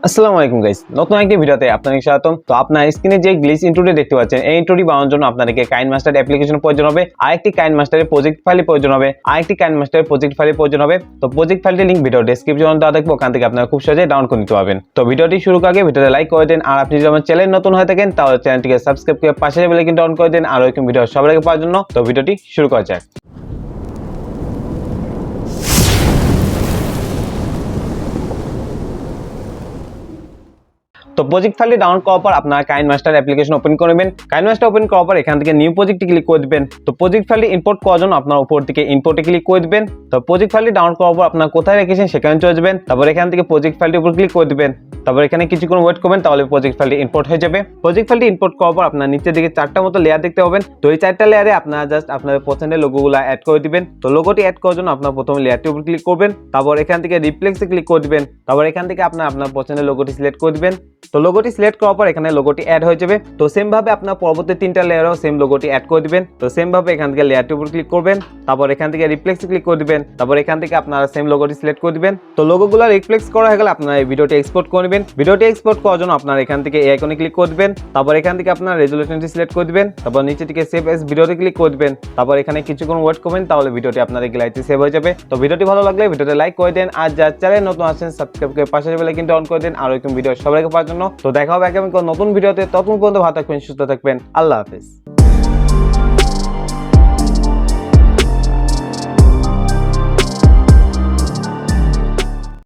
আসসালামু আলাইকুম গাইস, নতুন একটি ভিডিওতে আপনাদের স্বাগতম। তো আপনার স্ক্রিনে যে গ্লিচ ইন্ট্রোটি দেখতে পাচ্ছেন, এই ইন্ট্রোটি বানানোর জন্য আপনাদেরকে কাইনমাস্টার অ্যাপ্লিকেশনের প্রয়োজন হবে, আরেকটি কাইনমাস্টারের প্রজেক্ট ফাইলের প্রয়োজন হবে, আরেকটি কাইনমাস্টারের প্রজেক্ট ফাইলের প্রয়োজন হবে। তো প্রজেক্ট ফাইলটির লিংক ভিডিও ডেসক্রিপশনে দেওয়া থাকবে, ওখান থেকে আপনারা খুব সহজে ডাউনলোড করে নিতে পারবেন। তো ভিডিওটি শুরু করার আগে ভিডিওতে লাইক করে দেন, আর আপনি যদি আমার চ্যানেল নতুন হয়ে থাকেন তাহলে চ্যানেলটিকে সাবস্ক্রাইব করে পাশে বেল আইকনটি অন করে দেন, আর এরকম ভিডিও সবার আগে পাওয়ার জন্য। তো ভিডিওটি শুরু করা যাক। তো প্রজেক্ট ফাইলটি ডাউনলোড করার পর আপনারা কাইনমাস্টার অ্যাপ্লিকেশন ওপেন করে নেবেন। কাইনমাস্টার ওপেন করার পর এখান থেকে নিউ প্রজেক্টে ক্লিক করে দিবেন। তো প্রজেক্ট ফাইলটি ইম্পোর্ট করার জন্য আপনারা উপর থেকে ইম্পোর্টে ক্লিক করে দিবেন। তো প্রজেক্ট ফাইলটি ডাউনলোড করার পর আপনারা কোথায় রেখেছেন সেখানে চলে যাবেন। তারপর এখান থেকে প্রজেক্ট ফাইলটির উপর ক্লিক করে দিবেন। তারপর এখানে কিছুক্ষণ ওয়েট করবেন, তাহলে প্রজেক্ট ফাইলটি ইম্পোর্ট হয়ে যাবে। প্রজেক্ট ফাইলটি ইম্পোর্ট করার পর আপনার নিচের দিকে চারটা মতো লেয়ার দেখতে পাবেন। তো এই চারটা লেয়ারে আপনারা জাস্ট আপনাদের পছন্দের লোগোগুলো অ্যাড করে দিবেন। তো লোগোটি অ্যাড করার জন্য আপনারা প্রথমে লেয়ারটির উপর ক্লিক করবেন, তারপর এখান থেকে রিপ্লেক্সে ক্লিক করে দিবেন। তারপর এখান থেকে আপনার পছন্দের লোগোটি সিলেক্ট করে দিবেন। তো লোগোটি সিলেক্ট করার পর এখানে লোগোটি অ্যাড হয়ে যাবে। তো সেম ভাবে আপনার পরবর্তী তিনটা লেয়ারেও সেম লোগোটি অ্যাড করে দিবেন। তো সেম ভাবে এখান থেকে লেয়ারটির উপর ক্লিক করবেন, তারপর এখান থেকে রিপ্লেক্সে ক্লিক করে দিবেন। তারপর এখান থেকে আপনারা সেম লোগোটি সিলেক্ট করে দিবেন। তো লোগোগুলো রিপ্লেক্স করা হয়ে গেলে আপনারা এই ভিডিওটি এক্সপোর্ট করে নেবেন। ভিডিওটি এক্সপোর্ট করার জন্য আপনারা এখান থেকে এই আইকনে ক্লিক করে দিবেন। তারপর এখান থেকে আপনারা রেজোলিউশনটি সিলেক্ট করে দিবেন। তারপর নিচে থেকে সেভ এজ ভিডিওতে ক্লিক করে দিবেন। তারপর এখানে কিছুক্ষণ ওয়েট করবেন, তাহলে ভিডিওটি আপনাদের গ্যালারিতে সেভ হয়ে যাবে। তো ভিডিওটি ভালো লাগলে ভিডিওতে লাইক করে দেন, আর যারা চ্যানেল নতুন আছেন সাবস্ক্রাইব করে পাশে বেল আইকনটি অন করে দেন, আর এরকম ভিডিও সবার আগে পাওয়ার জন্য। তো দেখা হবে আগামী নতুন ভিডিওতে, ততক্ষণ পর্যন্ত ভালো থাকবেন, সুস্থ থাকবেন, আল্লাহ হাফেজ।